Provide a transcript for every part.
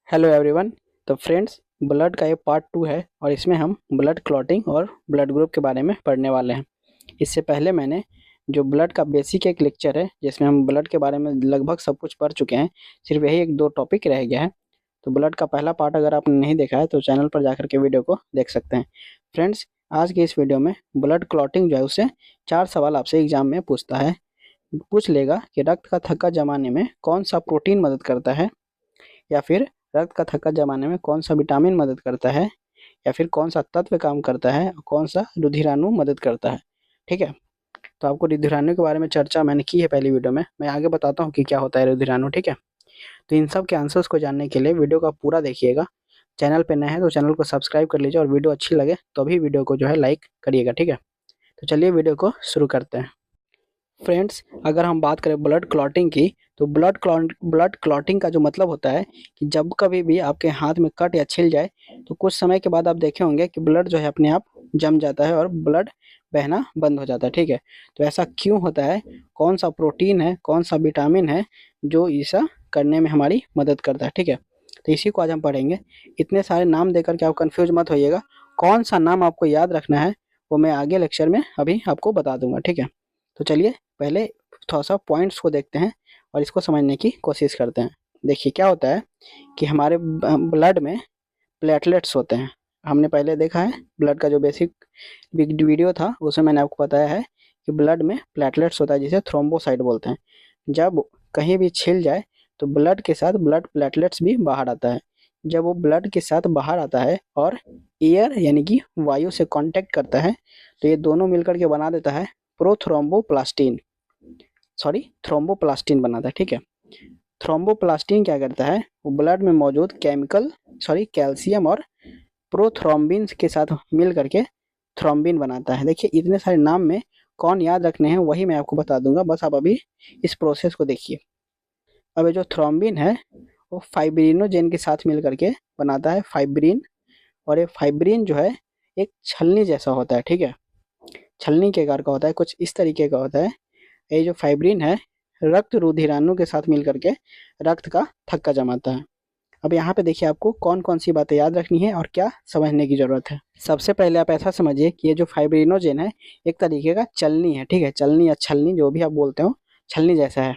Hello everyone. तो friends, blood का ये पार्ट 2 है और इसमें हम ब्लड क्लॉटिंग और ब्लड ग्रुप के बारे में पढ़ने वाले हैं। इससे पहले मैंने जो ब्लड का बेसिक एक लेक्चर है जिसमें हम ब्लड के बारे में लगभग सब कुछ पढ़ चुके हैं, सिर्फ यही एक दो टॉपिक रह गया है। तो ब्लड का पहला पार्ट अगर आपने नहीं देखा है तो चैनल पर जाकर के वीडियो को देख सकते हैं। फ्रेंड्स, आज की इस वीडियो में ब्लड क्लॉटिंग जो है उससे 4 सवाल आपसे एग्जाम में पूछ लेगा कि रक्त का थक्का जमाने में कौन सा प्रोटीन मदद करता है, या फिर रक्त का थक्का जमाने में कौन सा विटामिन मदद करता है, या फिर कौन सा तत्व काम करता है और कौन सा रुधिराणु मदद करता है। ठीक है, तो आपको रुधिराणु के बारे में चर्चा मैंने की है पहली वीडियो में। मैं आगे बताता हूँ कि क्या होता है रुधिराणु। ठीक है, तो इन सब के आंसर्स को जानने के लिए वीडियो का पूरा देखिएगा। चैनल पे नए हैं तो चैनल को सब्सक्राइब कर लीजिए और वीडियो अच्छी लगे तो अभी वीडियो को जो है लाइक करिएगा। ठीक है, तो चलिए वीडियो को शुरू करते हैं। फ्रेंड्स, अगर हम बात करें ब्लड क्लॉटिंग की, तो ब्लड क्लॉटिंग का जो मतलब होता है कि जब कभी भी आपके हाथ में कट या छिल जाए तो कुछ समय के बाद आप देखे होंगे कि ब्लड जो है अपने आप जम जाता है और ब्लड बहना बंद हो जाता है। ठीक है, तो ऐसा क्यों होता है, कौन सा प्रोटीन है, कौन सा विटामिन है जो ऐसा करने में हमारी मदद करता है। ठीक है, तो इसी को आज हम पढ़ेंगे। इतने सारे नाम देकर के आप कंफ्यूज मत होइएगा, कौन सा नाम आपको याद रखना है वो मैं आगे लेक्चर में अभी आपको बता दूंगा। ठीक है, तो चलिए पहले थोड़ा सा पॉइंट्स को देखते हैं और इसको समझने की कोशिश करते हैं। देखिए क्या होता है कि हमारे ब्लड में प्लेटलेट्स होते हैं। हमने पहले देखा है ब्लड का जो बेसिक वीडियो था उसमें मैंने आपको बताया है कि ब्लड में प्लेटलेट्स होता है जिसे थ्रोम्बोसाइट बोलते हैं। जब कहीं भी छिल जाए तो ब्लड के साथ ब्लड प्लेटलेट्स भी बाहर आता है। जब वो ब्लड के साथ बाहर आता है और एयर यानी कि वायु से कांटेक्ट करता है तो ये दोनों मिलकर के बना देता है प्रोथ्रोम्बोप्लास्टिन, थ्रोम्बोप्लास्टिन बनाता है। ठीक है, थ्रोम्बोप्लास्टिन क्या करता है, वो ब्लड में मौजूद कैल्शियम और प्रोथ्रोम्बिन के साथ मिल करके थ्रोम्बिन बनाता है। देखिए इतने सारे नाम में कौन याद रखने हैं वही मैं आपको बता दूंगा, बस आप अभी इस प्रोसेस को देखिए। अब ये जो थ्रोम्बिन है वो फाइब्रिनोजेन के साथ मिल करके बनाता है फाइब्रिन, और ये फाइब्रिन जो है एक छलनी जैसा होता है। ठीक है, छलनी के आकार का होता है, कुछ इस तरीके का होता है। ये जो फाइब्रिन है रक्त रुधिराणु के साथ मिलकर के रक्त का थक्का जमाता है। अब यहाँ पे देखिए आपको कौन कौन सी बातें याद रखनी है और क्या समझने की जरूरत है। सबसे पहले आप ऐसा समझिए कि ये जो फाइब्रिनोजेन है एक तरीके का चलनी है। ठीक है, चलनी या छलनी जो भी आप बोलते हो, छलनी जैसा है।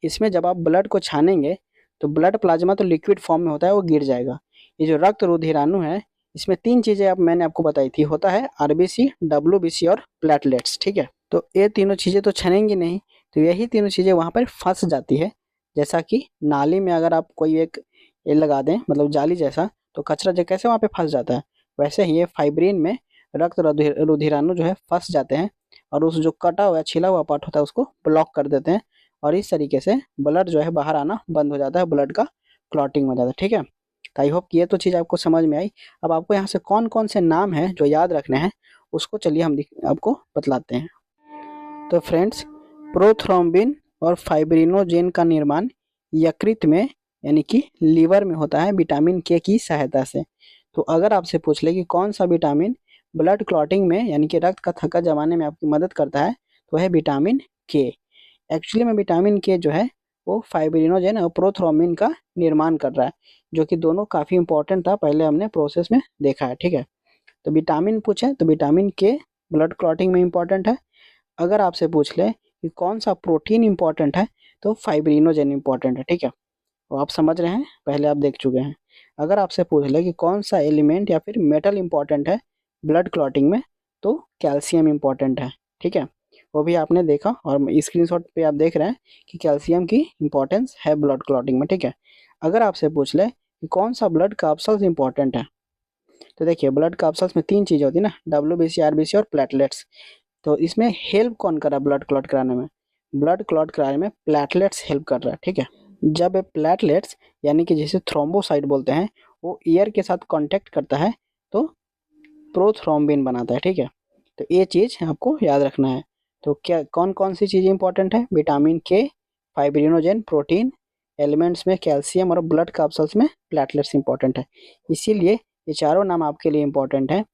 इसमें जब आप ब्लड को छानेंगे तो ब्लड प्लाज्मा तो लिक्विड फॉर्म में होता है, वो गिर जाएगा। ये जो रक्त रुधिराणु है इसमें 3 चीजें आप मैंने आपको बताई थी, होता है आरबीसी, डब्ल्यूबीसी और प्लेटलेट्स। ठीक है, तो ये तीनों चीजें तो छनेंगी नहीं, तो यही तीनों चीजें वहां पर फंस जाती है। जैसा कि नाली में अगर आप कोई एक ये लगा दें, मतलब जाली जैसा, तो कचरा जो कैसे वहां पे फंस जाता है, वैसे ही ये फाइब्रिन में रक्त रुधिराणु जो है फंस जाते हैं और उस जो कटा हुआ छिला हुआ पार्ट होता है उसको ब्लॉक कर देते हैं, और इस तरीके से ब्लड जो है बाहर आना बंद हो जाता है, ब्लड का क्लॉटिंग हो जाता है। ठीक है, तो आई होप कि ये तो चीज़ आपको समझ में आई। अब आपको यहाँ से कौन कौन से नाम हैं जो याद रखने हैं उसको चलिए हम आपको बतलाते हैं। तो फ्रेंड्स, प्रोथ्रोम्बिन और फाइब्रिनोजेन का निर्माण यकृत में यानी कि लीवर में होता है विटामिन के की सहायता से। तो अगर आपसे पूछ ले कि कौन सा विटामिन ब्लड क्लॉटिंग में यानी कि रक्त का थक्का जमाने में आपकी मदद करता है, तो है विटामिन के। एक्चुअली में विटामिन के जो है वो फाइब्रिनोजेन और प्रोथ्रोम्बिन का निर्माण कर रहा है, जो कि दोनों काफ़ी इंपॉर्टेंट था, पहले हमने प्रोसेस में देखा है। ठीक है, तो विटामिन पूछे तो विटामिन के ब्लड क्लॉटिंग में इंपॉर्टेंट है। अगर आपसे पूछ ले कि कौन सा प्रोटीन इंपॉर्टेंट है तो फाइब्रिनोजेन इंपॉर्टेंट है। ठीक है, तो आप समझ रहे हैं, पहले आप देख चुके हैं। अगर आपसे पूछ ले कि कौन सा एलिमेंट या फिर मेटल इंपॉर्टेंट है ब्लड क्लॉटिंग में, तो कैल्शियम इंपॉर्टेंट है। ठीक है, वो भी आपने देखा और स्क्रीनशॉट पे आप देख रहे हैं कि कैल्शियम की इंपॉर्टेंस है ब्लड क्लॉटिंग में। ठीक है, अगर आपसे पूछ ले कि कौन सा ब्लड कैप्सूल्स इंपॉर्टेंट है, तो देखिए ब्लड कैप्सूल्स में 3 चीज़ें होती है ना, डब्ल्यूबीसी, आरबीसी और प्लेटलेट्स। तो इसमें हेल्प कौन कर रहा है ब्लड क्लॉट कराने में, ब्लड क्लॉट कराने में प्लेटलेट्स हेल्प कर रहा है। ठीक है, जब ये प्लेटलेट्स यानी कि जिसे थ्रोम्बोसाइट बोलते हैं वो एयर के साथ कांटेक्ट करता है तो प्रोथ्रोम्बिन बनाता है। ठीक है, तो ये चीज़ आपको याद रखना है। तो क्या कौन कौन सी चीज़ें इंपॉर्टेंट है, विटामिन के, फाइब्रिनोजेन, प्रोटीन, एलिमेंट्स में कैल्शियम और ब्लड कैप्सूल्स में प्लेटलेट्स इंपॉर्टेंट है। इसीलिए ये चारों नाम आपके लिए इंपॉर्टेंट है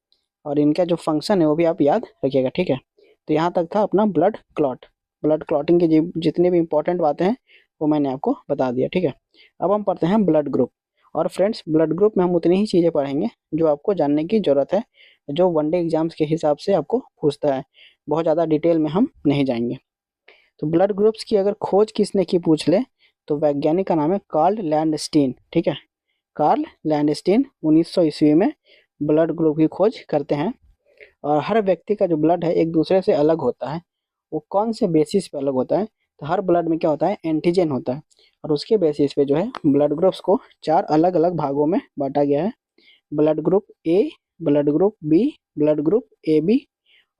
और इनका जो फंक्शन है वो भी आप याद रखिएगा। ठीक है, तो यहाँ तक था अपना ब्लड क्लॉट। ब्लड क्लॉटिंग की जितनी भी इंपॉर्टेंट बातें हैं वो मैंने आपको बता दिया। ठीक है, अब हम पढ़ते हैं ब्लड ग्रुप। और फ्रेंड्स ब्लड ग्रुप में हम उतनी ही चीज़ें पढ़ेंगे जो आपको जानने की ज़रूरत है, जो वनडे एग्जाम्स के हिसाब से आपको पूछता है। बहुत ज़्यादा डिटेल में हम नहीं जाएंगे। तो ब्लड ग्रुप्स की अगर खोज किसने की पूछ ले तो वैज्ञानिक का नाम है कार्ल लैंडस्टीन। ठीक है, कार्ल लैंडस्टीन 1900 ईस्वी में ब्लड ग्रुप की खोज करते हैं। और हर व्यक्ति का जो ब्लड है एक दूसरे से अलग होता है। वो कौन से बेसिस पे अलग होता है, तो हर ब्लड में क्या होता है, एंटीजन होता है। और उसके बेसिस पे जो है ब्लड ग्रुप्स को 4 अलग अलग भागों में बांटा गया है। Blood group A, blood group B, blood group A B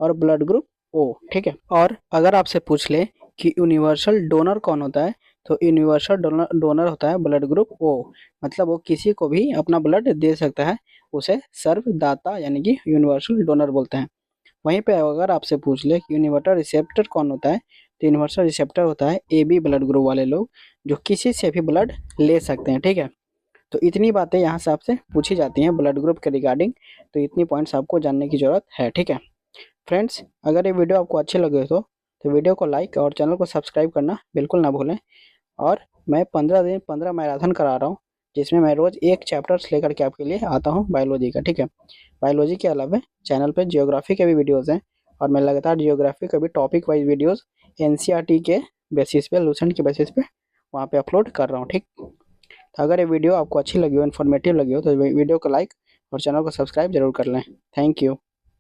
और ब्लड ग्रुप ओ। ठीक है, और अगर आपसे पूछ ले कि यूनिवर्सल डोनर कौन होता है, तो यूनिवर्सल डोनर होता है ब्लड ग्रुप ओ। मतलब वो किसी को भी अपना ब्लड दे सकता है, उसे सर्वदाता यानी कि यूनिवर्सल डोनर बोलते हैं। वहीं पे अगर आपसे पूछ ले कि यूनिवर्सल रिसेप्टर कौन होता है, तो यूनिवर्सल रिसेप्टर होता है ए बी ब्लड ग्रुप वाले लोग, जो किसी से भी ब्लड ले सकते हैं। ठीक है, तो इतनी बातें यहाँ से आपसे पूछी जाती हैं ब्लड ग्रुप के रिगार्डिंग। तो इतनी पॉइंट्स आपको जानने की ज़रूरत है। ठीक है फ्रेंड्स, अगर ये वीडियो आपको अच्छी लगे तो वीडियो को लाइक और चैनल को सब्सक्राइब करना बिल्कुल ना भूलें। और मैं 15 दिन 15 मैराथन करा रहा हूँ, जिसमें मैं रोज़ एक चैप्टर्स लेकर के आपके लिए आता हूँ बायोलॉजी का। ठीक है, बायोलॉजी के अलावा चैनल पे जियोग्राफी के भी वीडियोज़ हैं, और मैं लगातार जियोग्राफी के भी टॉपिक वाइज वीडियोज़ एनसीईआरटी के बेसिस पे, लूसेंट के बेसिस पे वहाँ पे अपलोड कर रहा हूँ। ठीक, तो अगर ये वीडियो आपको अच्छी लगी हो, इन्फॉर्मेटिव लगी हो, तो वीडियो को लाइक और चैनल को सब्सक्राइब जरूर कर लें। Thank you.